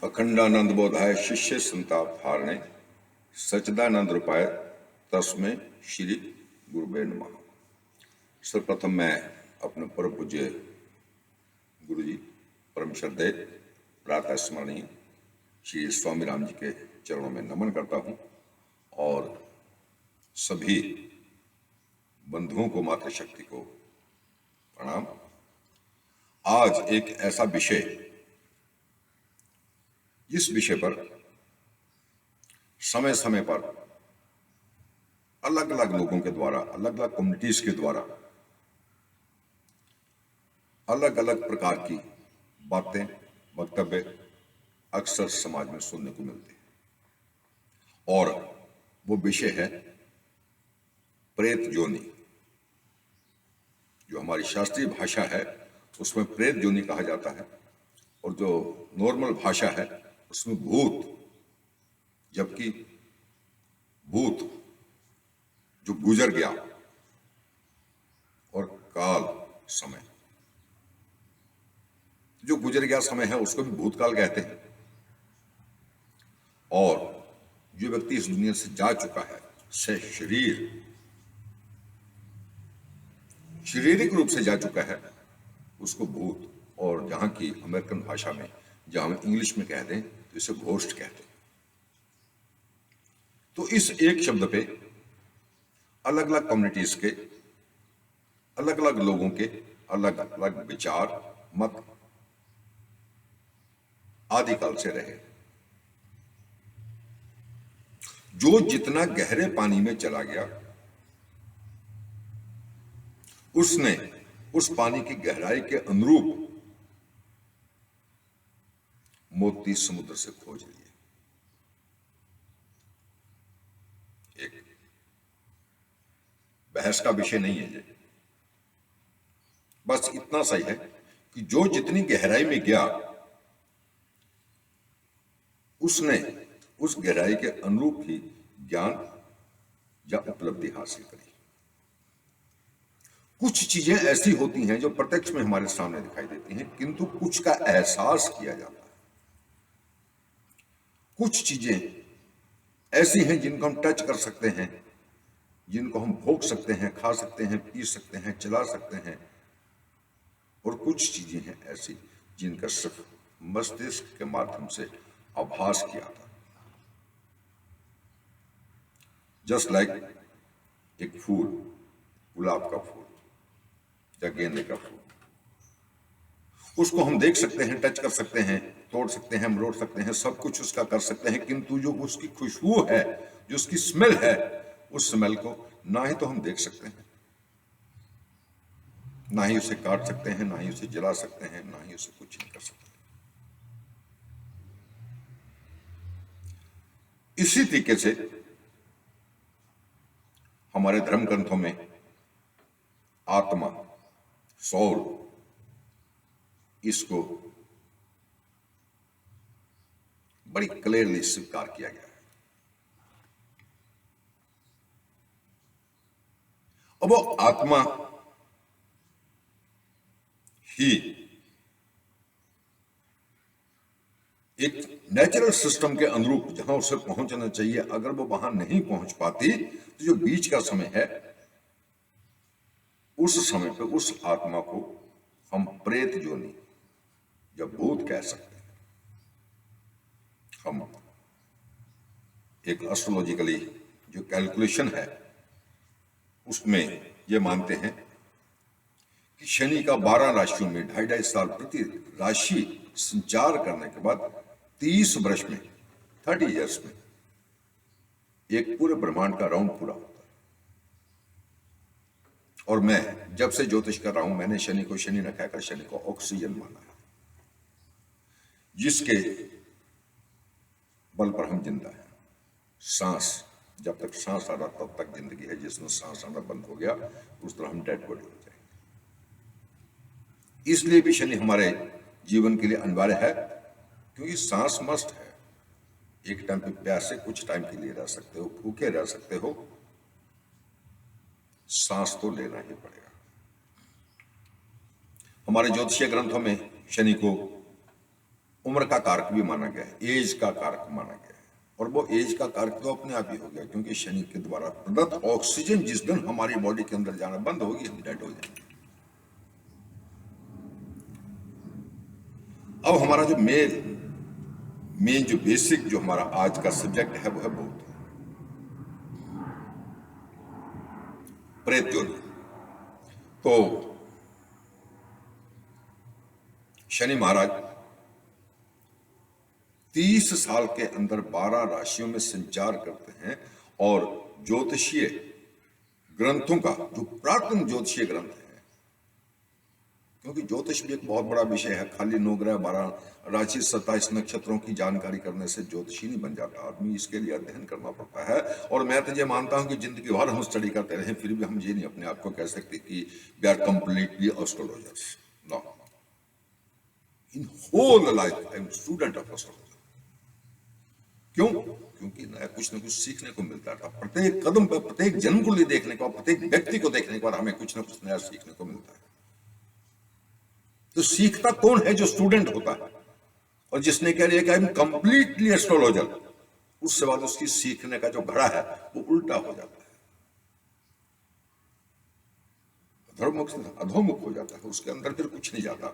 अखंडानंद बोधाय शिष्य संताप हारणे सच्चिदानंद रूपाय तस्मै श्री गुरुवे नमः। सर्वप्रथम मैं अपने परम पूज्य गुरु जी परम श्रद्धेय प्रातः स्मरणीय श्री स्वामी राम जी के चरणों में नमन करता हूँ और सभी बंधुओं को मातृशक्ति को प्रणाम। आज एक ऐसा विषय जिस विषय पर समय समय पर अलग अलग लोगों के द्वारा, अलग अलग कम्युनिटीज के द्वारा अलग अलग प्रकार की बातें, वक्तव्य अक्सर समाज में सुनने को मिलते हैं और वो विषय है प्रेत योनि। जो हमारी शास्त्रीय भाषा है उसमें प्रेत योनि कहा जाता है और जो नॉर्मल भाषा है उसमें भूत, जबकि भूत जो गुजर गया और काल समय, जो गुजर गया समय है उसको भी भूतकाल कहते हैं। और जो व्यक्ति इस दुनिया से जा चुका है, से शारीरिक रूप से जा चुका है, उसको भूत, और जहां की अमेरिकन भाषा में, जहां हम इंग्लिश में कहते हैं तो इसे घोस्ट कहते हैं। तो इस एक शब्द पे अलग अलग कम्युनिटीज के अलग अलग लोगों के अलग अलग विचार, मत आदिकाल से रहे। जो जितना गहरे पानी में चला गया उसने उस पानी की गहराई के अनुरूप मोती समुद्र से खोज लिए। एक बहस का विषय नहीं है ये, बस इतना सही है कि जो जितनी गहराई में गया उसने उस गहराई के अनुरूप ही ज्ञान या उपलब्धि हासिल करी। कुछ चीजें ऐसी होती हैं जो प्रत्यक्ष में हमारे सामने दिखाई देती हैं, किंतु कुछ का एहसास किया जाता है। कुछ चीजें ऐसी हैं जिनको हम टच कर सकते हैं, जिनको हम भोग सकते हैं, खा सकते हैं, पी सकते हैं, चला सकते हैं, और कुछ चीजें हैं ऐसी जिनका सिर्फ मस्तिष्क के माध्यम से आभास किया था। जस्ट लाइक एक फूल, गुलाब का फूल या गेंदे का फूल, उसको हम देख सकते हैं, टच कर सकते हैं, तोड़ सकते हैं, मरोड़ सकते हैं, सब कुछ उसका कर सकते हैं, किंतु जो उसकी खुशबू है, जो उसकी स्मेल है, उस स्मेल को ना ही तो हम देख सकते हैं, ना ही उसे काट सकते हैं, ना ही उसे जला सकते हैं, ना ही उसे कुछ नहीं कर सकते। इसी तरीके से हमारे धर्म ग्रंथों में आत्मा, सोल, इसको बड़ी क्लियरली स्वीकार किया गया है। अब वो आत्मा ही एक नेचुरल सिस्टम के अनुरूप जहां उसे पहुंचना चाहिए, अगर वो वहां नहीं पहुंच पाती तो जो बीच का समय है, उस समय पे उस आत्मा को हम प्रेत योनि या भूत कह सकते हैं। हम एक एस्ट्रोलॉजिकली जो कैलकुलेशन है उसमें ये मानते हैं कि शनि का 12 राशियों में 2.5 साल प्रति राशि संचार करने के बाद 30 वर्ष में, 30 इयर्स में एक पूरे ब्रह्मांड का राउंड पूरा होता है। और मैं जब से ज्योतिष कर रहा हूं, मैंने शनि को शनि न कहकर शनि को ऑक्सीजन माना है, जिसके बल पर हम जिंदा हैं। सांस, जब तक सांस आ रहा तब तक जिंदगी है, जिसमें सांस आना बंद हो गया उस तरह हम डेड बॉडी हो जाएंगे। इसलिए भी शनि हमारे जीवन के लिए अनिवार्य है, क्योंकि सांस मस्ट है। एक टाइम पे प्यासे कुछ टाइम के लिए रह सकते हो, भूखे रह सकते हो, सांस तो लेना ही पड़ेगा। हमारे ज्योतिषीय ग्रंथों में शनि को उम्र का कारक भी माना गया है, एज का कारक माना गया है। और वो एज का कारक तो अपने आप ही हो गया, क्योंकि शनि के द्वारा प्रदत्त ऑक्सीजन जिस दिन हमारी बॉडी के अंदर जाना बंद होगी, हम डेड हो जाएंगे। अब हमारा जो मेन जो बेसिक जो हमारा आज का सब्जेक्ट है वो है बौद्ध प्रेत योनि। तो शनि महाराज 30 साल के अंदर 12 राशियों में संचार करते हैं, और ज्योतिषीय ग्रंथों का जो प्राचीन ज्योतिषीय ग्रंथ है, क्योंकि ज्योतिष भी एक बहुत बड़ा विषय है, खाली 9 ग्रह 12 राशि 27 नक्षत्रों की जानकारी करने से ज्योतिषी नहीं बन जाता आदमी, इसके लिए अध्ययन करना पड़ता है। और मैं तो ये मानता हूं कि जिंदगी भर हम स्टडी करते रहे, फिर भी हम ये नहीं अपने आप को कह सकते कि we are completely astrologers. No, in whole life I am student of astrology. क्यों? क्योंकि कुछ ना कुछ सीखने को मिलता था, प्रत्येक कदम पर, प्रत्येक जन्म को देखने को, प्रत्येक व्यक्ति को देखने के बाद हमें कुछ ना कुछ नया सीखने को मिलता है। तो सीखता कौन है? जो स्टूडेंट होता है, और जिसने कह लिया कि आई एम कंप्लीटली एस्ट्रोलॉजर, उससे बाद उसकी सीखने का जो घड़ा है वो उल्टा हो जाता है, अधोमुख हो जाता है, उसके अंदर फिर कुछ नहीं जाता।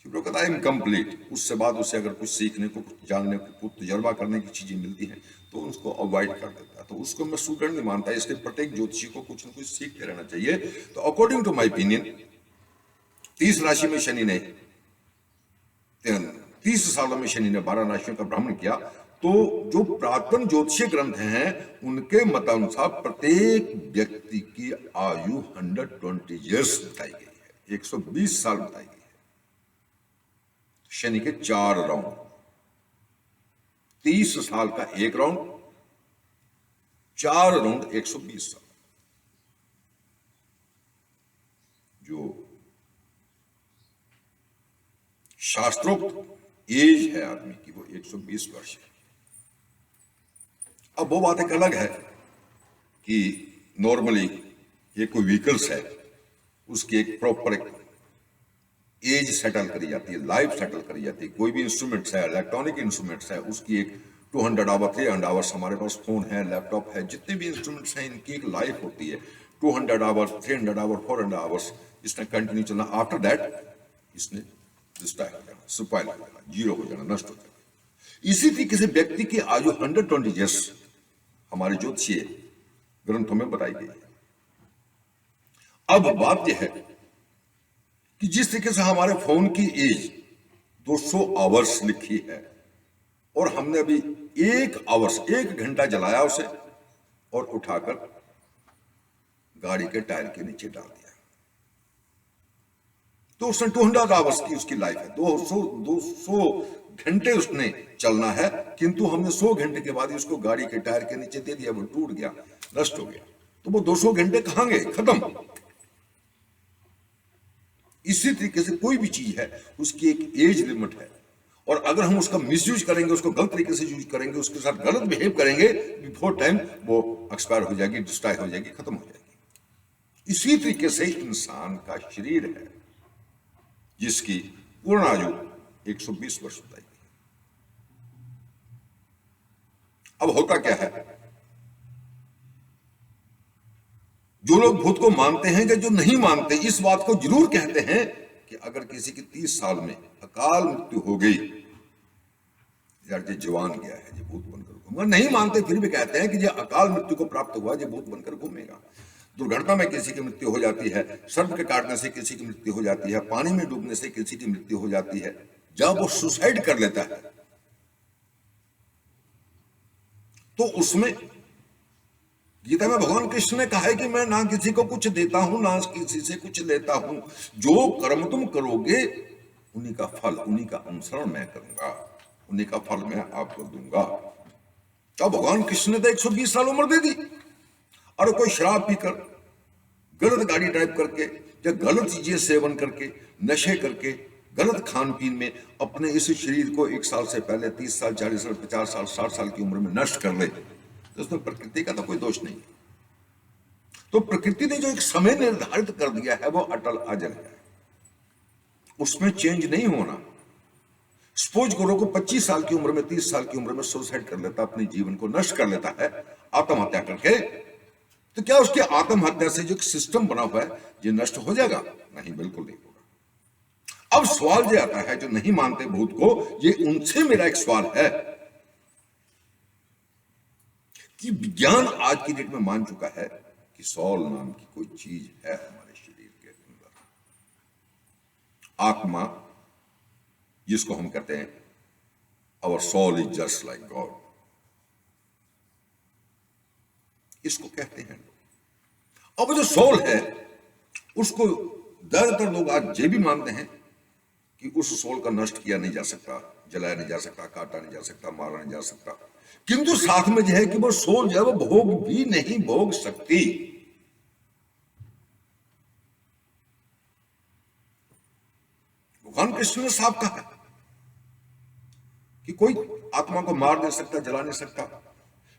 वो कहता है आई एम कंप्लीट, उससे बाद उसे अगर कुछ सीखने को, कुछ जानने को, कुछ तजर्बा करने की चीजें मिलती हैं तो उसको अवॉइड कर देता है। तो उसको मैं स्टूडेंट नहीं मानता, इसलिए प्रत्येक ज्योतिषी को कुछ ना कुछ सीखते रहना चाहिए। तो अकॉर्डिंग टू माई ओपिनियन 30 राशि में शनि ने 30 सालों में शनि ने 12 राशियों का भ्रमण किया। तो जो प्राचीन ज्योतिषीय ग्रंथ हैं उनके मतानुसार प्रत्येक व्यक्ति की आयु 120 ईयर्स बताई गई है, 120 साल बताई गई है। शनि के 4 राउंड, 30 साल का एक राउंड, 4 राउंड 120 साल। जो शास्त्रोक्त एज है आदमी की वो 120 वर्ष है। अब वो बात एक अलग है कि नॉर्मली ये कोई व्हीकल्स है, उसकी एक प्रॉपर एक एज सेटल करी जाती है, लाइफ सेटल करी जाती है। कोई भी इंस्ट्रूमेंट्स है, इलेक्ट्रॉनिक इंस्ट्रूमेंट्स है, उसकी एक 200 आवर 300 आवर्स, हमारे पास फोन है, लैपटॉप है, जितने भी इंस्ट्रूमेंट्स हैं इनकी एक लाइफ होती है 200 आवर 300 आवर 400 आवर्स, इसने कंटिन्यू चलना। आफ्टर दैट इसने डिस्ट्रॉय हो जाना, स्पॉइल हो जाना, जीरो हो जाना, नष्ट हो जाना। इसी तरीके से व्यक्ति की आयु 120 ईयर्स हमारे ज्योतिषीय ग्रंथों में बताई गई है। अब बात यह है कि जिस तरीके से हमारे फोन की एज 200 आवर्स लिखी है, और हमने अभी 1 घंटा जलाया उसे और उठाकर गाड़ी के टायर के नीचे डाल दिया, तो उसने 200 आवर्स की उसकी लाइफ है, 200 घंटे उसने चलना है, किंतु हमने 100 घंटे के बाद उसको गाड़ी के टायर के नीचे दे दिया, वो टूट गया, नष्ट हो गया। तो वो 200 घंटे कहां गए? खत्म। इसी तरीके से कोई भी चीज है उसकी एक एज लिमिट है, और अगर हम उसका मिसयूज करेंगे, उसको गलत तरीके से यूज करेंगे, उसके साथ गलत बिहेव करेंगे, बिफोर टाइम वो एक्सपायर हो जाएगी, डिस्ट्रॉय हो जाएगी, खत्म हो जाएगी। इसी तरीके से इंसान का शरीर है जिसकी पूर्ण आयु 120 वर्ष बताई गई। अब होता क्या है, जो लोग भूत को मानते हैं या जो नहीं मानते, इस बात को जरूर कहते हैं कि अगर किसी की 30 साल में अकाल मृत्यु हो गई, यार ये जवान गया है, ये भूत बनकर घूमेगा। नहीं मानते फिर भी कहते हैं कि ये अकाल मृत्यु को प्राप्त हुआ, ये भूत बनकर घूमेगा। दुर्घटना में किसी की मृत्यु हो जाती है, सर्प के काटने से किसी की मृत्यु हो जाती है, पानी में डूबने से किसी की मृत्यु हो जाती है, जब वो सुसाइड कर लेता है तो उसमें गीता में भगवान कृष्ण ने कहा है कि मैं ना किसी को कुछ देता हूं ना किसी से कुछ लेता हूं, जो कर्म तुम करोगे उन्हीं का फल, उन्हीं का अनुसरण मैं करूंगा, उन्हीं का फल मैं आपको दूंगा। तो भगवान कृष्ण ने तो 120 साल उम्र दे दी, और कोई शराब पीकर, गलत गाड़ी ड्राइव करके या गलत चीजें सेवन करके, नशे करके, गलत खान पीन में अपने इस शरीर को 1 साल से पहले 30 साल 40 साल 50 साल 60 साल की उम्र में नष्ट कर ले, तो उसमें प्रकृति का तो कोई दोष नहीं। तो प्रकृति ने जो एक समय निर्धारित कर दिया है वो अटल अजल है, उसमें चेंज नहीं होना। सपोज करो को 25 साल की उम्र में, 30 साल की उम्र में सुसाइड कर लेता, अपने जीवन को नष्ट कर लेता है आत्महत्या करके, तो क्या उसकी आत्महत्या से जो सिस्टम बना हुआ है ये नष्ट हो जाएगा? नहीं, बिल्कुल नहीं होगा। अब सवाल ये आता है, जो नहीं मानते भूत को, ये उनसे मेरा एक सवाल है कि विज्ञान आज की डेट में मान चुका है कि सॉल नाम की कोई चीज है हमारे शरीर के अंदर, आत्मा, जिसको हम कहते हैं our soul is just like God, इसको कहते हैं लोग। अब जो सोल है उसको ज्यादातर लोग आज ये भी मानते हैं कि उस सोल का नष्ट किया नहीं जा सकता, जलाया नहीं जा सकता, काटा नहीं जा सकता, मारा नहीं जा सकता, किंतु साथ में यह है कि वो सोल जो है वो भोग भी नहीं भोग सकती। भगवान कृष्ण ने साफ कहा कि कोई आत्मा को मार नहीं सकता, जला नहीं सकता,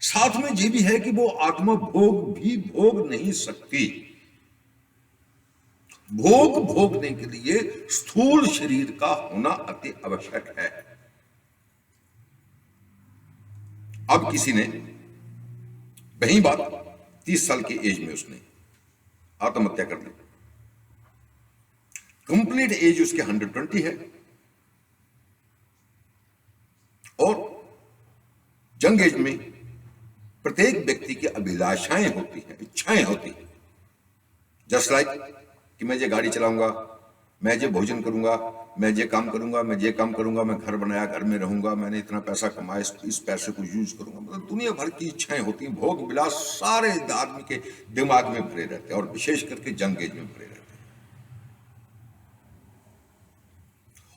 साथ में यह भी है कि वो आत्मा भोग भी भोग नहीं सकती। भोग भोगने के लिए स्थूल शरीर का होना अति आवश्यक है। अब किसी ने वही बात 30 साल की एज में उसने आत्महत्या कर ली, कंप्लीट एज उसके 120 है, और जंग एज में प्रत्येक व्यक्ति की अभिलाषाएं होती हैं, इच्छाएं होती हैं, जस्ट लाइक कि मैं ये गाड़ी चलाऊंगा, मैं ये भोजन करूंगा, मैं ये काम करूंगा, मैं ये काम करूंगा, मैं घर बनाया, घर में रहूंगा, मैंने इतना पैसा कमाया, इस पैसे को यूज करूंगा, मतलब दुनिया भर की इच्छाएं होती हैं, भोग विलास सारे आदमी के दिमाग में भरे रहते हैं, और विशेष करके जंग एज में भरे रहते हैं।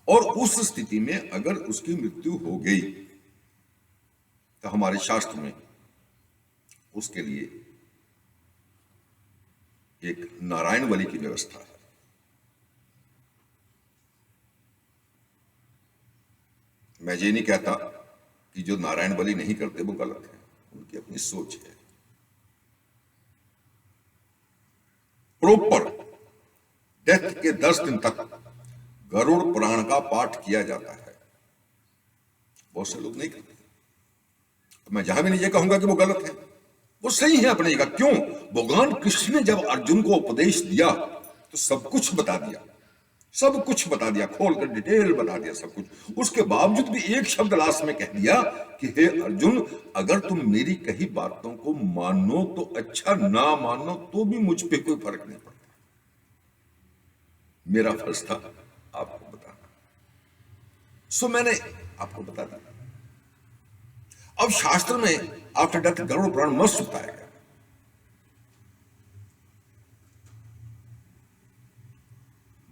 और उस स्थिति में अगर उसकी मृत्यु हो गई तो हमारे शास्त्र में उसके लिए एक नारायण बलि की व्यवस्था है। मैं ये नहीं कहता कि जो नारायण बलि नहीं करते वो गलत है, उनकी अपनी सोच है। प्रॉपर डेथ के 10 दिन तक गरुड़ पुराण का पाठ किया जाता है, बहुत से लोग नहीं करते। तो मैं जहां भी नहीं ये कहूंगा कि वो गलत है, वो सही है अपनी जगह। क्यों? भगवान कृष्ण ने जब अर्जुन को उपदेश दिया तो सब कुछ बता दिया, सब कुछ बता दिया, खोलकर डिटेल बता दिया सब कुछ। उसके बावजूद भी एक शब्द लास्ट में कह दिया कि हे अर्जुन, अगर तुम मेरी कही बातों को मानो तो अच्छा, ना मानो तो भी मुझ पे कोई फर्क नहीं पड़ता, मेरा फर्ज था आपको बताना, सो मैंने आपको बता दिया। अब शास्त्र में आफ्टर डेथ गरुड़ पुराण मस्त बताया गया।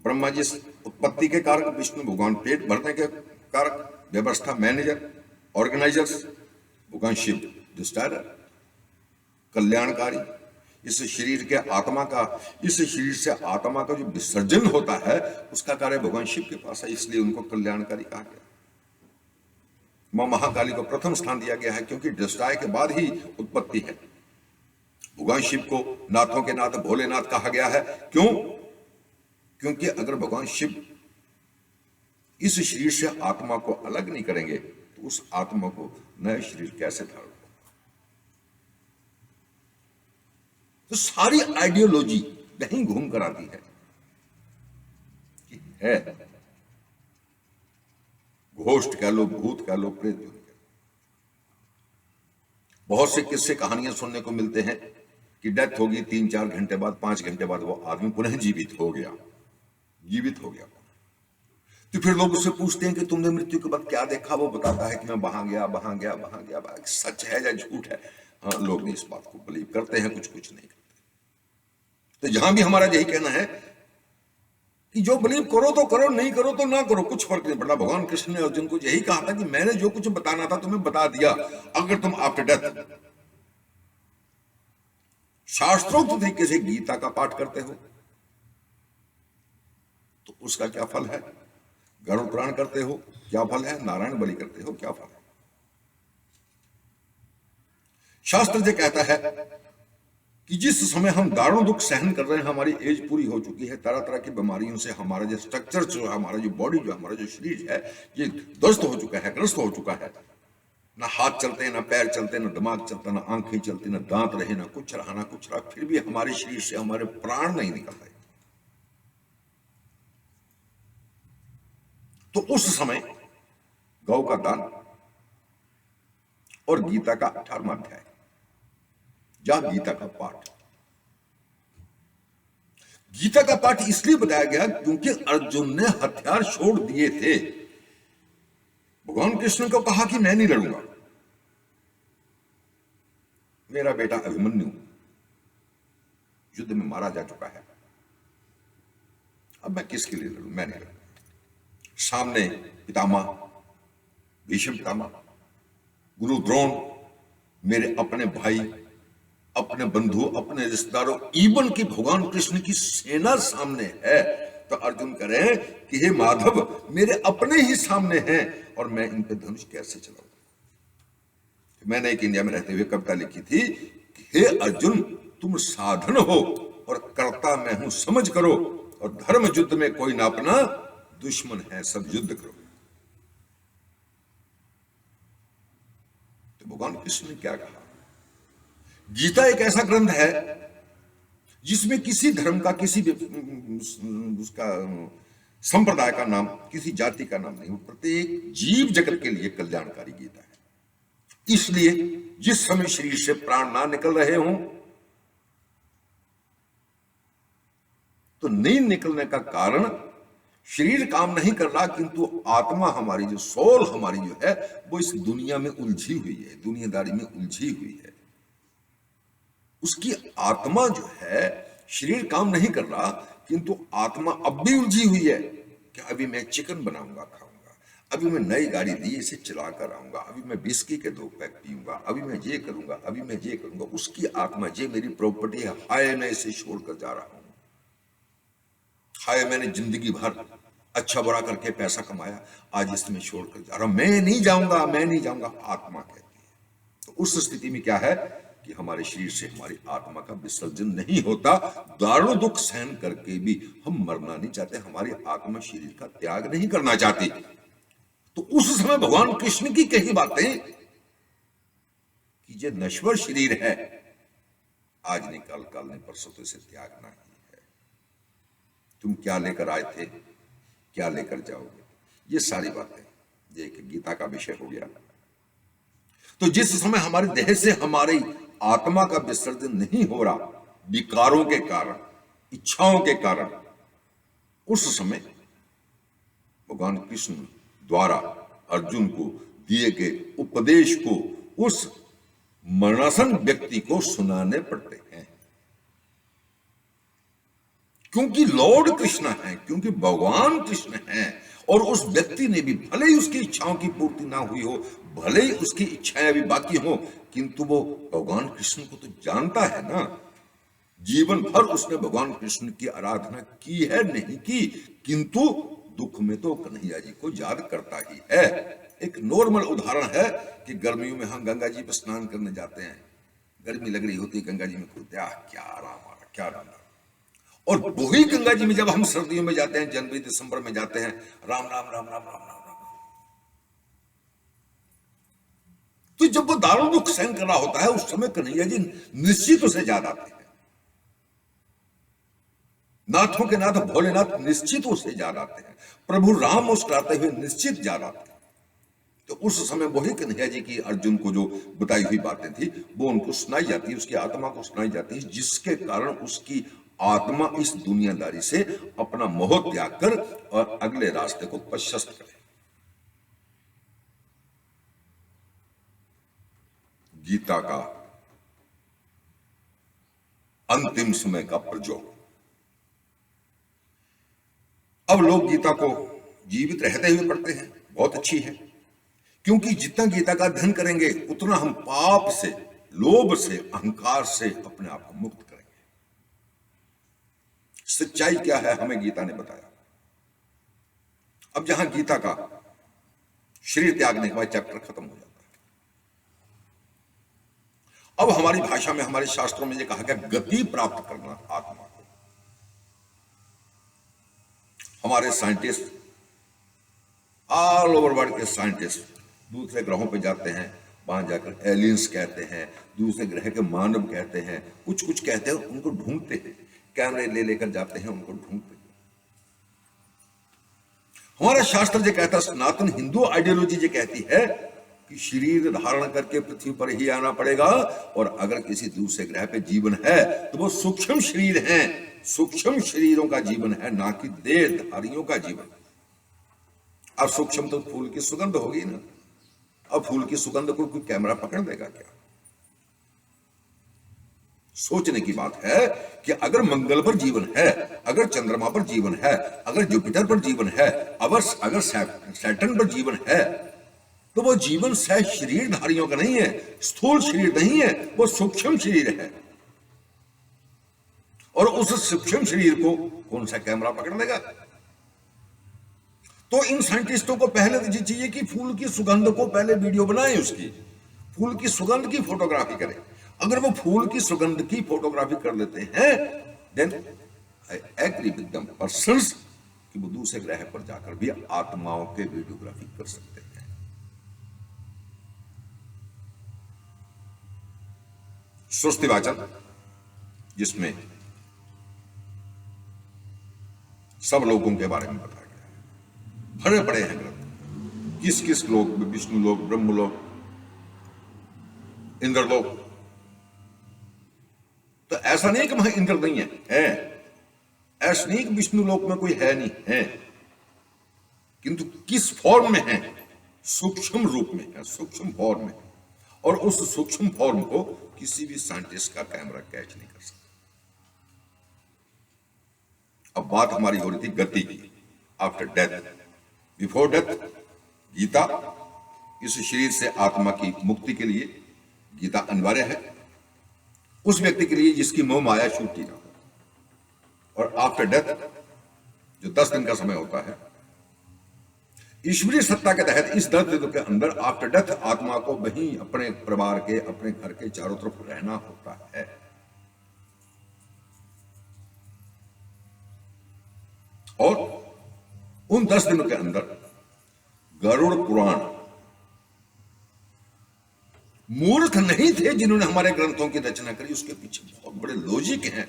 ब्रह्मा जी उत्पत्ति के कारक, विष्णु भगवान पेट भरने के कारक, व्यवस्था मैनेजर, ऑर्गेनाइजर्स भगवान शिव, डिस्ट्रॉयर कल्याणकारी। इस शरीर के आत्मा का, इस शरीर से आत्मा का जो विसर्जन होता है उसका कार्य भगवान शिव के पास है, इसलिए उनको कल्याणकारी कहा गया। मां महाकाली को प्रथम स्थान दिया गया है क्योंकि डिस्ट्रॉय के बाद ही उत्पत्ति है। भगवान शिव को नाथों के नाथ भोलेनाथ कहा गया है। क्यों? क्योंकि अगर भगवान शिव इस शरीर से आत्मा को अलग नहीं करेंगे तो उस आत्मा को नया शरीर कैसे धारण होगा। तो सारी आइडियोलॉजी यहीं घूम कर आती है कि है, घोस्ट कह लो, भूत कह लो, प्रेत कह लो। बहुत से किस्से कहानियां सुनने को मिलते हैं कि डेथ होगी, 3-4 घंटे बाद, 5 घंटे बाद वो आदमी पुनः जीवित हो गया, जीवित हो गया। तो फिर लोग उससे पूछते हैं कि तुमने मृत्यु के बाद क्या देखा? वो बताता है कि मैं वहां गया, वहां गया, वहां गया। सच है या झूठ है? हाँ, लोग इस बात को बिलीव करते हैं, कुछ कुछ नहीं करते। तो यहां भी हमारा यही कहना है कि जो बिलीव करो तो करो, नहीं करो तो ना करो, कुछ फर्क नहीं पड़ता। भगवान कृष्ण ने अर्जुन को यही कहा था कि मैंने जो कुछ बताना था तुम्हें बता दिया। अगर तुम आफ्टर डेथ शास्त्रोक्त तरीके से गीता का पाठ करते हो तो उसका क्या फल है? गरुड़ पुराण करते हो क्या फल है? नारायण बलि करते हो क्या फल है? शास्त्र जो कहता है कि जिस समय हम दारुण दुख सहन कर रहे हैं, हमारी एज पूरी हो चुकी है, तरह तरह की बीमारियों से हमारा जो स्ट्रक्चर, जो हमारा जो बॉडी, जो हमारा जो शरीर है, ये ध्वस्त हो चुका है, ग्रस्त हो चुका है। ना हाथ चलते, ना पैर चलते, ना दिमाग चलता, ना आंखें चलती, ना दांत रहे, ना कुछ रहा, ना कुछ रहा, फिर भी हमारे शरीर से हमारे प्राण नहीं निकल रहे। तो उस समय गौ का दान और गीता का 18वां अध्याय, जहां गीता का पाठ, गीता का पाठ इसलिए बताया गया क्योंकि अर्जुन ने हथियार छोड़ दिए थे। भगवान कृष्ण को कहा कि मैं नहीं लड़ूंगा, मेरा बेटा अभिमन्यु युद्ध में मारा जा चुका है, अब मैं किसके लिए लड़ूं, मैं नहीं लड़ूंगा। सामने पितामह भीष्म पितामह, गुरु द्रोण, मेरे अपने भाई, अपने बंधु, अपने रिश्तेदारों, इवन की भगवान कृष्ण की सेना सामने है। तो अर्जुन कह रहे हैं कि हे माधव, मेरे अपने ही सामने हैं और मैं इन पे धनुष कैसे चलाऊं। मैंने एक इंडिया में रहते हुए कविता लिखी थी कि हे अर्जुन, तुम साधन हो और कर्ता मैं हूं, समझ करो, और धर्म युद्ध में कोई ना अपना दुश्मन है, सब युद्ध करो। तो भगवान कृष्ण ने क्या कहा? गीता एक ऐसा ग्रंथ है जिसमें किसी धर्म का, किसी उसका संप्रदाय का नाम, किसी जाति का नाम नहीं, वो प्रत्येक जीव जगत के लिए कल्याणकारी गीता है। इसलिए जिस समय शरीर से प्राण ना निकल रहे हों, तो नींद निकलने का कारण शरीर काम नहीं कर रहा, किंतु आत्मा हमारी, जो सोल हमारी जो है, वो इस दुनिया में उलझी हुई है, दुनियादारी में उलझी हुई है। उसकी आत्मा जो है, शरीर काम नहीं कर रहा, किंतु आत्मा अब भी उलझी हुई है कि अभी मैं चिकन बनाऊंगा, खाऊंगा, अभी मैं नई गाड़ी ली, इसे चला कर आऊंगा, अभी मैं विस्की के 2 पैक पीऊंगा, अभी मैं ये करूंगा, अभी मैं ये करूंगा। उसकी आत्मा, ये मेरी प्रॉपर्टी है, हाय मैं इसे छोड़कर जा रहा हूं, हाय मैंने जिंदगी भर अच्छा बुरा करके पैसा कमाया, आज इसमें छोड़कर जा रहा हूं, मैं नहीं जाऊंगा, मैं नहीं जाऊंगा, आत्मा कहती है। तो उस स्थिति में क्या है कि हमारे शरीर से हमारी आत्मा का विसर्जन नहीं होता। दारुण दुख सहन करके भी हम मरना नहीं चाहते, हमारी आत्मा शरीर का त्याग नहीं करना चाहती। तो उस समय भगवान कृष्ण की कही बातें कि ये नश्वर शरीर है, आज नहीं कल, कल नहीं परसों, तो इसे त्यागना ही है। तुम क्या लेकर आए थे, क्या लेकर जाओगे, ये सारी बातें, ये एक गीता का विषय हो गया। तो जिस समय हमारे देह से हमारी आत्मा का विसर्जन नहीं हो रहा, विकारों के कारण, इच्छाओं के कारण, उस समय भगवान कृष्ण द्वारा अर्जुन को दिए गए उपदेश को उस मरणासन व्यक्ति को सुनाने पड़ते हैं, क्योंकि लॉर्ड कृष्ण है, क्योंकि भगवान कृष्ण है। और उस व्यक्ति ने भी, भले ही उसकी इच्छाओं की पूर्ति ना हुई हो, भले ही उसकी इच्छाएं अभी बाकी हो, किंतु वो भगवान कृष्ण को तो जानता है ना। जीवन भर उसने भगवान कृष्ण की आराधना की है, नहीं की, किंतु दुख में तो कन्हैया जी को याद करता ही है। एक नॉर्मल उदाहरण है कि गर्मियों में हम गंगा जी पर स्नान करने जाते हैं, गर्मी लग रही होती है, गंगा जी में कूदते, आह क्या आराम आ रहा, क्या आराम आ रहा। और वही गंगा जी में जब हम सर्दियों में जाते हैं, जनवरी दिसंबर में जाते हैं, राम राम राम राम राम राम राम, तो जब वो दारुण दुख सहन कर रहा होता है, उस समय कन्हैया जी निश्चित उसे याद आते हैं। नाथों के नाथ भोलेनाथ निश्चित उसे याद आते हैं, प्रभु राम मुस्कुराते हुए निश्चित याद आते हैं। तो उस समय वही कन्हैया जी की अर्जुन को जो बताई हुई बातें थी, वो उनको सुनाई जाती है, उसकी आत्मा को सुनाई जाती है, जिसके कारण उसकी आत्मा इस दुनियादारी से अपना मोह त्याग कर और अगले रास्ते को प्रशस्त करे। गीता का अंतिम समय का प्रयोग। अब लोग गीता को जीवित रहते हुए पढ़ते हैं, बहुत अच्छी है, क्योंकि जितना गीता का अध्ययन करेंगे उतना हम पाप से, लोभ से, अहंकार से अपने आप को मुक्त करेंगे। सच्चाई क्या है हमें गीता ने बताया। अब जहां गीता का शरीर त्यागने के बाद चैप्टर खत्म हो जाता है, अब हमारी भाषा में, हमारे शास्त्रों में ये कहा गया गति प्राप्त करना आत्मा को। हमारे साइंटिस्ट, ऑल ओवर वर्ल्ड के साइंटिस्ट दूसरे ग्रहों पे जाते हैं, वहां जाकर एलियंस कहते हैं, दूसरे ग्रह के मानव कहते हैं, कुछ कुछ कहते हैं, उनको ढूंढते हैं, कैमरे ले लेकर जाते हैं, उनको ढूंढते हैं। हमारा शास्त्र जो कहता है, सनातन हिंदू आइडियोलॉजी जो कहती है कि शरीर धारण करके पृथ्वी पर ही आना पड़ेगा, और अगर किसी दूसरे ग्रह पे जीवन है तो वो सूक्ष्म शरीर है, सूक्ष्म शरीरों का जीवन है, ना कि देहधारियों का जीवन। अब सूक्ष्म तो फूल की सुगंध होगी ना, अब फूल की सुगंध को कोई कैमरा पकड़ देगा क्या? सोचने की बात है कि अगर मंगल पर जीवन है, अगर चंद्रमा पर जीवन है, अगर जुपिटर पर जीवन है, अगर सैटर्न पर जीवन है, तो वो जीवन सहज शरीरधारियों का नहीं है, स्थूल शरीर नहीं है, वो सूक्ष्म शरीर है। और उस सूक्ष्म शरीर को कौन सा कैमरा पकड़ लेगा? तो इन साइंटिस्टों को पहले तो ये चाहिए कि फूल की सुगंध को पहले वीडियो बनाएं, उसकी फूल की सुगंध की फोटोग्राफी करें। अगर वो फूल की सुगंध की फोटोग्राफी कर लेते हैं, then I agree with them persons कि वो दूसरे ग्रह पर जाकर भी आत्माओं के वीडियोग्राफी कर सकते हैं। स्वस्तिवाचन, जिसमें सब लोगों के बारे में बताया गया है, भरे पड़े हैं ग्रंथ, किस किस लोक में, विष्णु लोक, ब्रह्म लोक, इंद्र लोक। तो ऐसा नहीं कि वहां इंद्र नहीं है, ऐसा नहीं कि विष्णु लोक में कोई है नहीं, है, किंतु किस फॉर्म में है? सूक्ष्म रूप में है, सूक्ष्म फॉर्म में। और उस सूक्ष्म फॉर्म को किसी भी साइंटिस्ट का कैमरा कैच नहीं कर सकता। अब बात हमारी हो रही थी गति की, after death, before death. Gita, इस शरीर से आत्मा की मुक्ति के लिए गीता अनिवार्य है उस व्यक्ति के लिए जिसकी मोह माया छूटी ना। और आफ्टर डेथ, जो 10 दिन का समय होता है, ईश्वरीय सत्ता के तहत इस 10 दिनों के अंदर आफ्टर डेथ आत्मा को वहीं अपने परिवार के, अपने घर के चारों तरफ रहना होता है। और उन 10 दिनों के अंदर गरुड़ पुराण, मूर्ख नहीं थे जिन्होंने हमारे ग्रंथों की रचना करी, उसके पीछे बहुत बड़े लॉजिक हैं।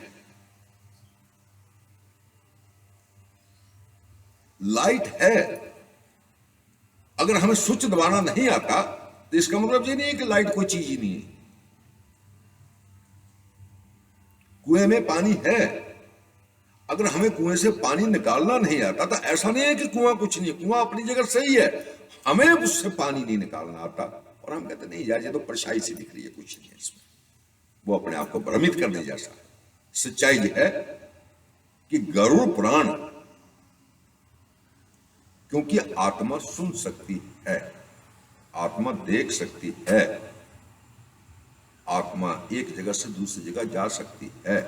लाइट है, अगर हमें स्विच दबाना नहीं आता तो इसका मतलब ये नहीं है कि लाइट कोई चीज ही नहीं है। कुएं में पानी है, अगर हमें कुएं से पानी निकालना नहीं आता तो ऐसा नहीं है कि कुआं कुछ नहीं है, कुआं अपनी जगह सही है, हमें उससे पानी नहीं निकालना आता। और हम कहते नहीं यार, ये तो परछाई सी दिख रही है, कुछ नहीं है इसमें, वो अपने आप को भ्रमित करने जैसा। सच्चाई ये है कि गरुड़ पुराण, क्योंकि आत्मा सुन सकती है, आत्मा देख सकती है, आत्मा एक जगह से दूसरी जगह जा सकती है।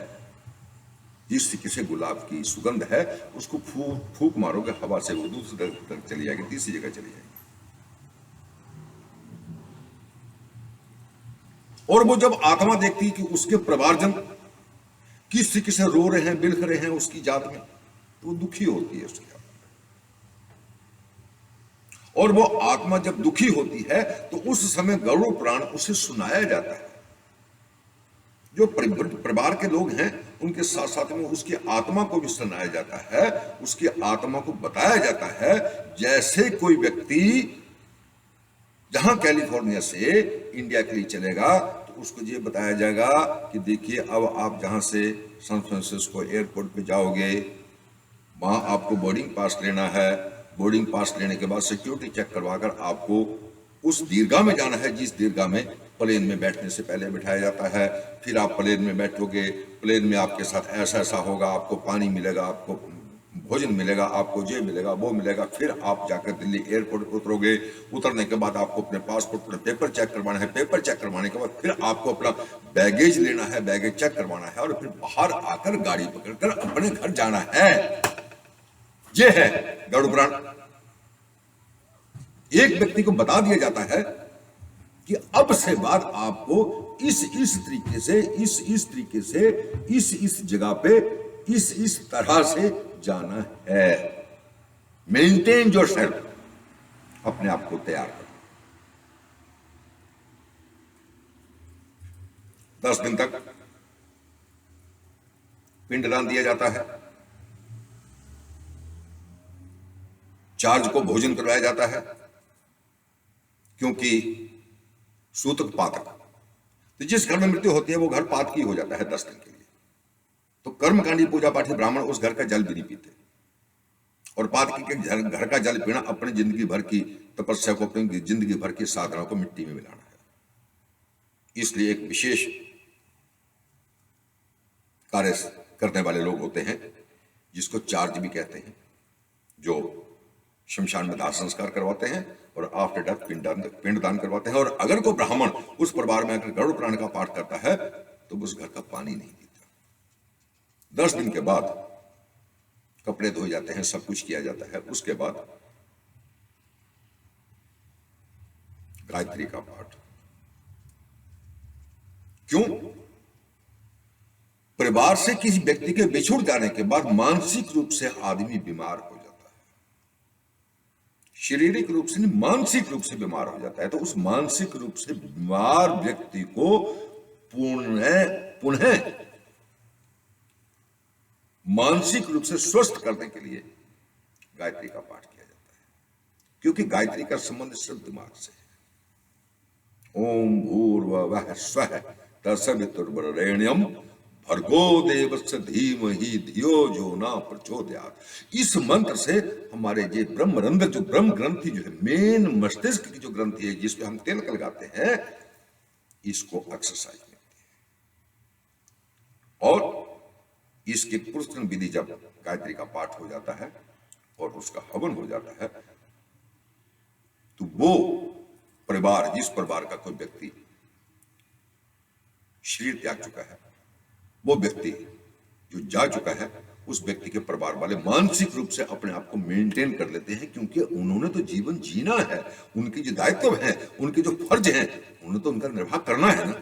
जिस किसी गुलाब की सुगंध है, उसको फूक मारोगे हवा से, वो दूसरी तरफ चली जाएगी, तीसरी जगह चली जाएगी। और वो जब आत्मा देखती है कि उसके परिवारजन किसी किसी रो रहे हैं, बिलख रहे हैं उसकी जात में, तो वो दुखी होती है उसकी आत्मा। और वो आत्मा जब दुखी होती है तो उस समय गरुड़ पुराण उसे सुनाया जाता है। जो परिवार के लोग हैं उनके साथ साथ में उसकी आत्मा को भी सुनाया जाता है, उसकी आत्मा को बताया जाता है। जैसे कोई व्यक्ति जहां कैलिफोर्निया से इंडिया के लिए चलेगा तो उसको ये बताया जाएगा कि देखिए, अब आप जहां से सैन फ्रांसिस्को एयरपोर्ट पे जाओगे, वहां आपको बोर्डिंग पास लेना है। बोर्डिंग पास लेने के बाद सिक्योरिटी चेक करवाकर आपको उस दीर्घा में जाना है, जिस दीर्घा में प्लेन में बैठने से पहले बिठाया जाता है। फिर आप प्लेन में बैठोगे, प्लेन में आपके साथ ऐसा ऐसा होगा, आपको पानी मिलेगा, आपको भोजन मिलेगा, आपको ये मिलेगा, वो मिलेगा। फिर आप जाकर दिल्ली एयरपोर्ट पर उतरोगे। उतरने के बाद आपको अपने पासपोर्ट पर पेपर चेक करवाना है। पेपर चेक करवाने के बाद फिर आपको अपना बैगेज लेना है, बैगेज चेक करवाना है, और फिर बाहर आकर गाड़ी पकड़कर अपने घर जाना है। ये है गरुड़ पुराण। एक व्यक्ति को बता दिया जाता है कि अब से बाद आपको इस तरीके से, इस तरीके से, इस जगह पे इस तरह से जाना है। मेंटेन योर सेल्फ, अपने आप को तैयार करो। 10 दिन तक पिंडदान दिया जाता है, चार्ज को भोजन करवाया जाता है, क्योंकि सूतक पातक, तो जिस घर में मृत्यु होती है वो घर पात की हो जाता है 10 दिन के लिए। तो कर्मकांडी पूजा पाठी ब्राह्मण उस घर का जल भी नहीं पीते, और पातकी के घर का जल पीना अपनी जिंदगी भर की तपस्या को, अपनी जिंदगी भर की साधना को मिट्टी में मिलाना है। इसलिए एक विशेष कार्य करने वाले लोग होते हैं जिसको चार्ज भी कहते हैं, जो शमशान में दाह संस्कार करवाते हैं और आफ्टर डेथ पिंडदान करवाते हैं। और अगर कोई ब्राह्मण उस परिवार में अगर गरुड़ पुराण का पाठ करता है तो उस घर का पानी नहीं पीता। 10 दिन के बाद कपड़े धोए जाते हैं, सब कुछ किया जाता है। उसके बाद गायत्री का पाठ। क्यों? परिवार से किसी व्यक्ति के बिछुड़ जाने के बाद मानसिक रूप से आदमी बीमार हो जाता है, शारीरिक रूप से नहीं, मानसिक रूप से बीमार हो जाता है। तो उस मानसिक रूप से बीमार व्यक्ति को पुनः मानसिक रूप से स्वस्थ करने के लिए गायत्री का पाठ किया जाता है, क्योंकि गायत्री का संबंध सिर्फ दिमाग से है। ओम भूर्भुवः स्वः तत्सवितुर्वरेण्यं भर्गो देवस्य धीमहि धियो जो न प्रचोदयात्। इस मंत्र से हमारे ये ब्रह्मरंध्र, जो ब्रह्म ग्रंथि जो है, मेन मस्तिष्क की जो ग्रंथि है जिसपे हम तिलक लगाते हैं, इसको एक्सरसाइज मिलती है। और इसकी पुरस्कृत विधि जब गायत्री का पाठ हो जाता है और उसका हवन हो जाता है, तो वो परिवार, जिस परिवार का कोई व्यक्ति शरीर त्याग चुका है, वो व्यक्ति जो जा चुका है, उस व्यक्ति के परिवार वाले मानसिक रूप से अपने आप को मेंटेन कर लेते हैं, क्योंकि उन्होंने तो जीवन जीना है, उनकी जो दायित्व है, उनके जो फर्ज हैं, उन्हें तो उनका निर्वाह करना है ना।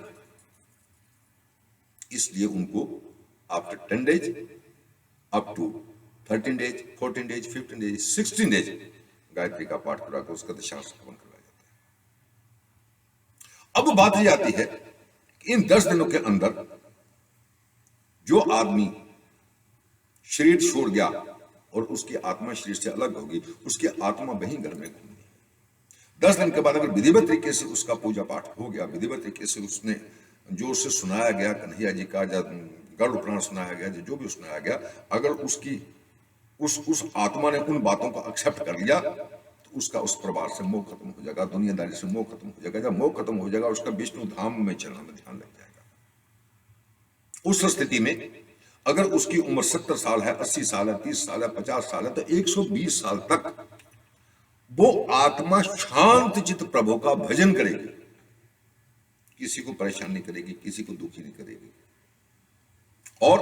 इसलिए उनको after 10 days up to 13 days, 14 days, 15 days, 16 days Gayatri का पाठ करा कर उसका दशांश हवन करवाया जाता है। अब बात यह आती है कि इन 10 दिनों के अंदर जो आदमी शरीर छोड़ गया और उसकी आत्मा शरीर से अलग होगी, उसकी आत्मा वहीं घर में घूमनी है। 10 दिन के बाद अगर विधिवत तरीके से उसका पूजा पाठ हो गया, विधिवत तरीके से उसने जो उसे सुनाया गया, कन्हैया जी का गरुड़ पुराण सुनाया गया, जो भी सुनाया गया, अगर उसकी उस आत्मा ने उन बातों को एक्सेप्ट कर लिया, तो उसका उस परिवार से मोह खत्म हो जाएगा, दुनियादारी से मोह खत्म हो जाएगा। जब मोह खत्म हो जाएगा, उसका विष्णु धाम में चलने में ध्यान लग जाएगा। उस स्थिति में अगर उसकी उम्र 70 साल है, 80 साल है, 30 साल है, 50 साल है, तो 120 साल तक वो आत्मा शांत चित्त प्रभु का भजन करेगी, किसी को परेशान नहीं करेगी, किसी को दुखी नहीं करेगी। और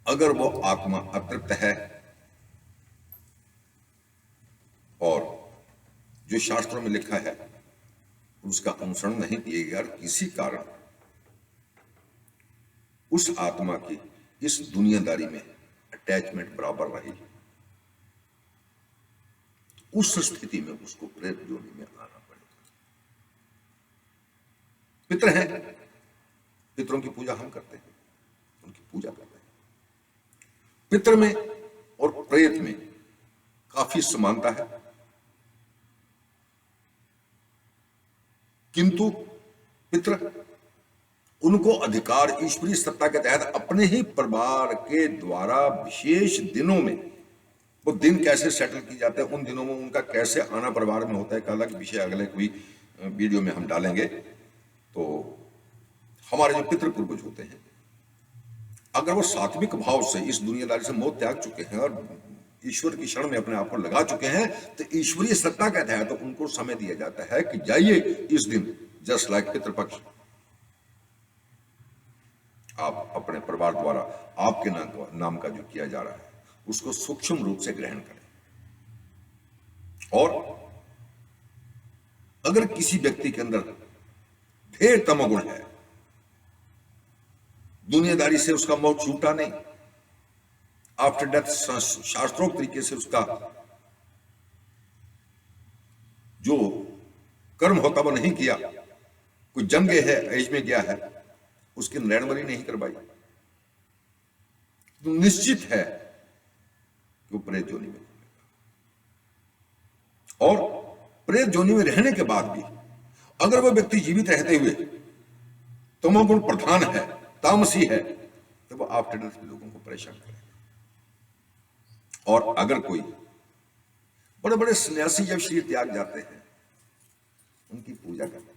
अगर वो आत्मा अतृप्त है और जो शास्त्रों में लिखा है उसका अनुसरण नहीं किया गया, किसी कारण उस आत्मा की इस दुनियादारी में अटैचमेंट बराबर रही, उस स्थिति में उसको प्रेत योनि में आना पड़ेगा। पितर हैं, पितरों की पूजा हम करते हैं, उनकी पूजा करते हैं। पितर में और प्रेत में काफी समानता है, किंतु पितर उनको अधिकार ईश्वरीय सत्ता के तहत अपने ही परिवार के द्वारा विशेष दिनों में, वो दिन कैसे सेटल किए जाते हैं, उन दिनों में उनका कैसे आना परिवार में होता है, एक अलग विषय अगले कोई वीडियो में हम डालेंगे। तो हमारे जो पितृ पूर्वज होते हैं, अगर वो सात्विक भाव से इस दुनियादारी से मोह त्याग चुके हैं और ईश्वर की शरण में अपने आप को लगा चुके हैं, तो ईश्वरीय सत्ता का तहत तो उनको समय दिया जाता है कि जाइए इस दिन, जस्ट लाइक पितृपक्ष, आप अपने परिवार द्वारा आपके नाम का जो किया जा रहा है उसको सूक्ष्म रूप से ग्रहण करें। और अगर किसी व्यक्ति के अंदर ढेर तमोगुण है, दुनियादारी से उसका मोह छूटा नहीं, आफ्टर डेथ शास्त्रोक्त तरीके से उसका जो कर्म होता वो नहीं किया, कोई जंगे है, एज में गया है, उसकी नैणमणि नहीं करवाई, तो निश्चित है कि वो प्रेत जोनि में, और प्रेत जोनि में रहने के बाद भी अगर वो व्यक्ति जीवित रहते हुए तमोगुण प्रधान है, तामसी है, तो वो आफ्टर डेथ लोगों को परेशान करेगा। और अगर कोई बड़े बड़े सन्यासी जब शरीर त्याग जाते हैं, उनकी पूजा करते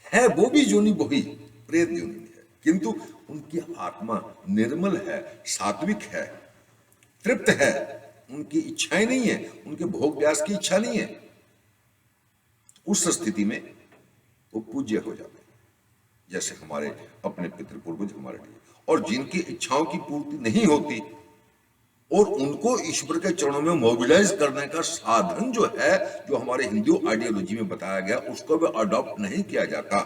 है वो भी जोनि वही प्रेत जोनि में है, किंतु उनकी आत्मा निर्मल है, सात्विक है, तृप्त है, उनकी इच्छाएं नहीं है, उनके भोग व्यास की इच्छा नहीं है। उस स्थिति में वो पूज्य हो जाते हैं, जैसे हमारे अपने पितृ पूर्वज हमारे लिए। और जिनकी इच्छाओं की पूर्ति नहीं होती और उनको ईश्वर के चरणों में मोबिलाइज करने का साधन जो है, जो हमारे हिंदू आइडियोलॉजी में बताया गया, उसको भी अडॉप्ट नहीं किया जाता।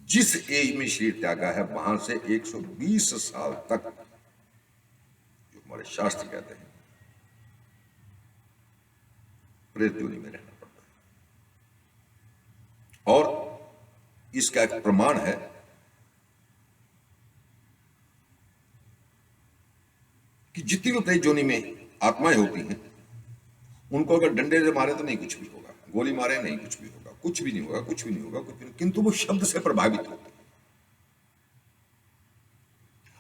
जिस एज में शरीर त्यागा है, वहां से 120 साल तक, जो हमारे शास्त्र कहते हैं, प्रेत योनि में रहना पड़ता है। और इसका एक प्रमाण है कि जितनी भी प्रेत योनि में आत्माएं होती हैं, उनको अगर डंडे से मारे तो नहीं कुछ भी होगा, गोली मारे नहीं कुछ भी होगा, कुछ भी नहीं होगा, कुछ भी नहीं होगा, कुछ भी नहीं, किंतु वो शब्द से प्रभावित होते हैं।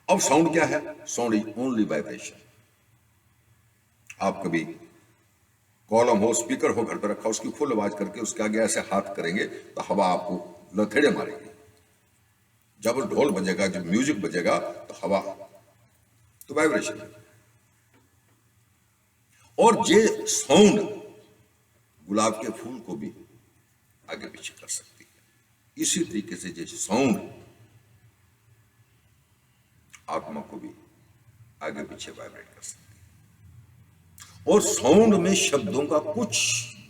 अब साउंड क्या है? Sound is only vibration. आप कभी कॉलम हो, स्पीकर हो घर पर रखा, उसकी फुल आवाज करके उसके आगे ऐसे हाथ करेंगे तो हवा आपको लथेड़े मारेगी। जब ढोल बजेगा, जब म्यूजिक बजेगा, तो हवा, तो वाइब्रेशन है। और ये साउंड गुलाब के फूल को भी आगे पीछे कर सकती है। इसी तरीके से जैसे साउंड आत्मा को भी आगे पीछे वाइब्रेट कर सकती है। और साउंड में शब्दों का, कुछ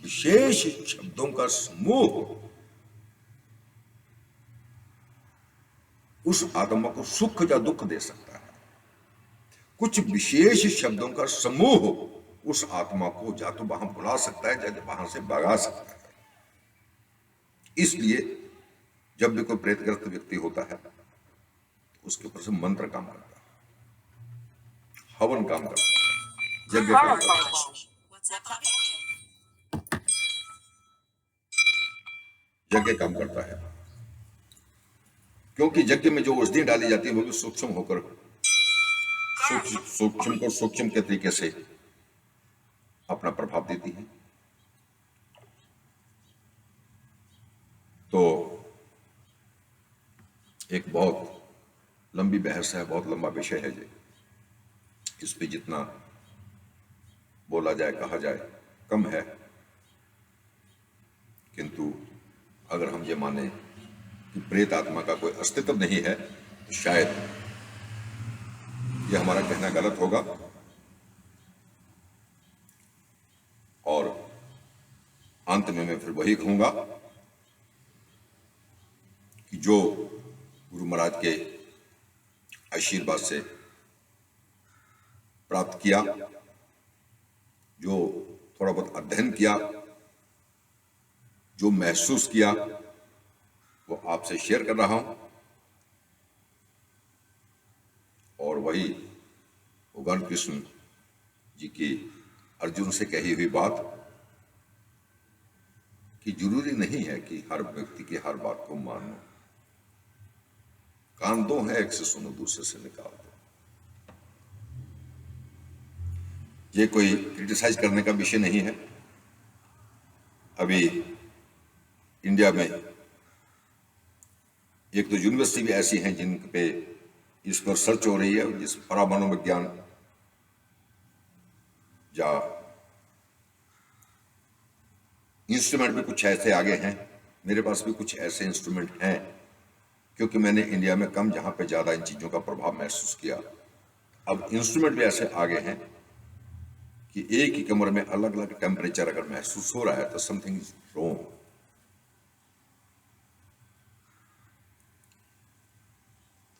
विशेष शब्दों का समूह उस आत्मा को सुख या दुख दे सकता है। कुछ विशेष शब्दों का समूह उस आत्मा को या तो वहां बुला सकता है या वहां से भगा सकता है। इसलिए जब भी कोई प्रेतग्रस्त व्यक्ति होता है तो उसके ऊपर से मंत्र काम करता है, हवन काम करता है, यज्ञ काम करता है, यज्ञ काम करता है। क्योंकि यज्ञ में जो औषधि डाली जाती है वो भी सूक्ष्म होकर, सूक्ष्म को सूक्ष्म के तरीके से अपना प्रभाव देती है। तो एक बहुत लंबी बहस है, बहुत लंबा विषय है ये। इस पे जितना बोला जाए, कहा जाए, कम है। किंतु अगर हम ये माने कि प्रेत आत्मा का कोई अस्तित्व नहीं है, तो शायद ये हमारा कहना गलत होगा। और अंत में मैं फिर वही कहूंगा कि जो गुरु महाराज के आशीर्वाद से प्राप्त किया, जो थोड़ा बहुत अध्ययन किया, जो महसूस किया, वो आपसे शेयर कर रहा हूं। और वही भगवान कृष्ण जी की अर्जुन से कही हुई बात कि जरूरी नहीं है कि हर व्यक्ति की हर बात को मानो। कान दो हैं, एक से सुनो, दूसरे से निकाल दो। ये कोई क्रिटिसाइज करने का विषय नहीं है। अभी इंडिया में एक तो यूनिवर्सिटी भी ऐसी हैं जिन पे इस पर सर्च हो रही है, जिस परमाणु विज्ञान या इंस्ट्रूमेंट भी कुछ ऐसे आगे हैं। मेरे पास भी कुछ ऐसे इंस्ट्रूमेंट हैं, क्योंकि मैंने इंडिया में कम, जहां पे ज्यादा इन चीजों का प्रभाव महसूस किया। अब इंस्ट्रूमेंट भी ऐसे आगे हैं कि एक ही कमरे में अलग अलग टेम्परेचर अगर महसूस हो रहा है तो समथिंग इज रॉन्ग।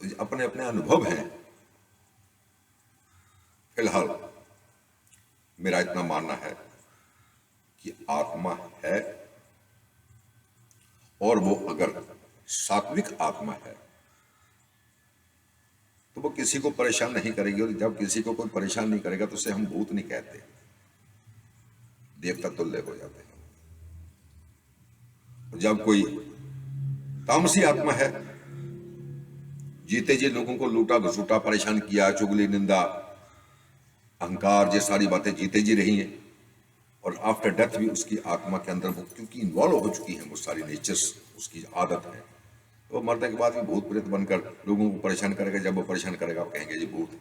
तो ये अपने अपने अनुभव हैं। फिलहाल मेरा इतना मानना है कि आत्मा है, और वो अगर सात्विक आत्मा है तो वो किसी को परेशान नहीं करेगी, और जब किसी को कोई परेशान नहीं करेगा तो उसे हम भूत नहीं कहते, देवता तुल्य हो जाते हैं। जब कोई तामसी आत्मा है, जीते जी लोगों को लूटा घसूटा, परेशान किया, चुगली निंदा अहंकार, ये सारी बातें जीते जी रही हैं, और आफ्टर डेथ भी उसकी आत्मा के अंदर वो क्योंकि इन्वॉल्व हो चुकी है वो सारी नेचर्स, उसकी आदत है, तो वो मरने के बाद भी भूत प्रेत बनकर लोगों को परेशान करेगा। जब वो परेशान करेगा वो कहेंगे ये भूत है।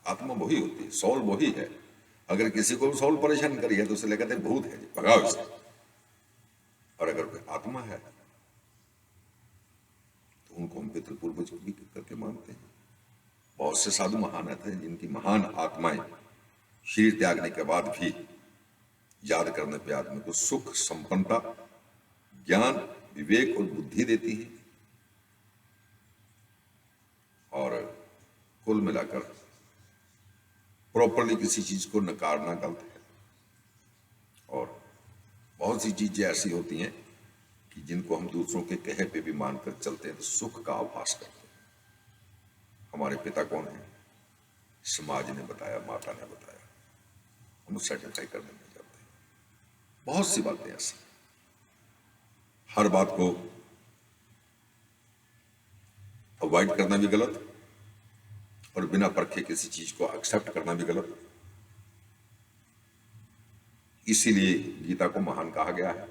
आत्मा वही होती है, सौल वही है। अगर किसी को सौल परेशान करिए तो उसे ले कहते भूत है, भगाओ इसे। और अगर कोई आत्मा है तो उनको हम पितृ पूर्वज भी करके मानते हैं। बहुत से साधु महानत हैं जिनकी महान आत्माएं शरीर त्यागने के बाद भी याद करने पे आदमी को सुख, संपन्नता, ज्ञान, विवेक और बुद्धि देती है। और कुल मिलाकर प्रॉपरली किसी चीज को नकारना गलत है। और बहुत सी चीजें ऐसी होती हैं कि जिनको हम दूसरों के कहे पे भी मानकर चलते हैं तो सुख का आभास करते हैं। हमारे पिता कौन है? समाज ने बताया, माता ने बताया, हम सर्टिफाई करने में जाते हैं। बहुत सी बातें ऐसी, हर बात को अवॉइड करना भी गलत, और बिना परखे किसी चीज को एक्सेप्ट करना भी गलत। इसीलिए गीता को महान कहा गया है।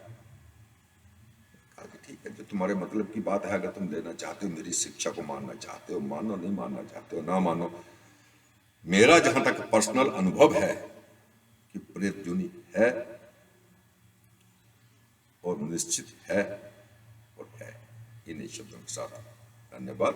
कहा कि ठीक है, जो तुम्हारे मतलब की बात है, अगर तुम लेना चाहते हो, मेरी शिक्षा को मानना चाहते हो मानो, नहीं मानना चाहते हो ना मानो। मेरा जहां तक पर्सनल अनुभव है कि प्रेत जुनी है और निश्चित है और है। इन्हीं शब्दों के साथ धन्यवाद।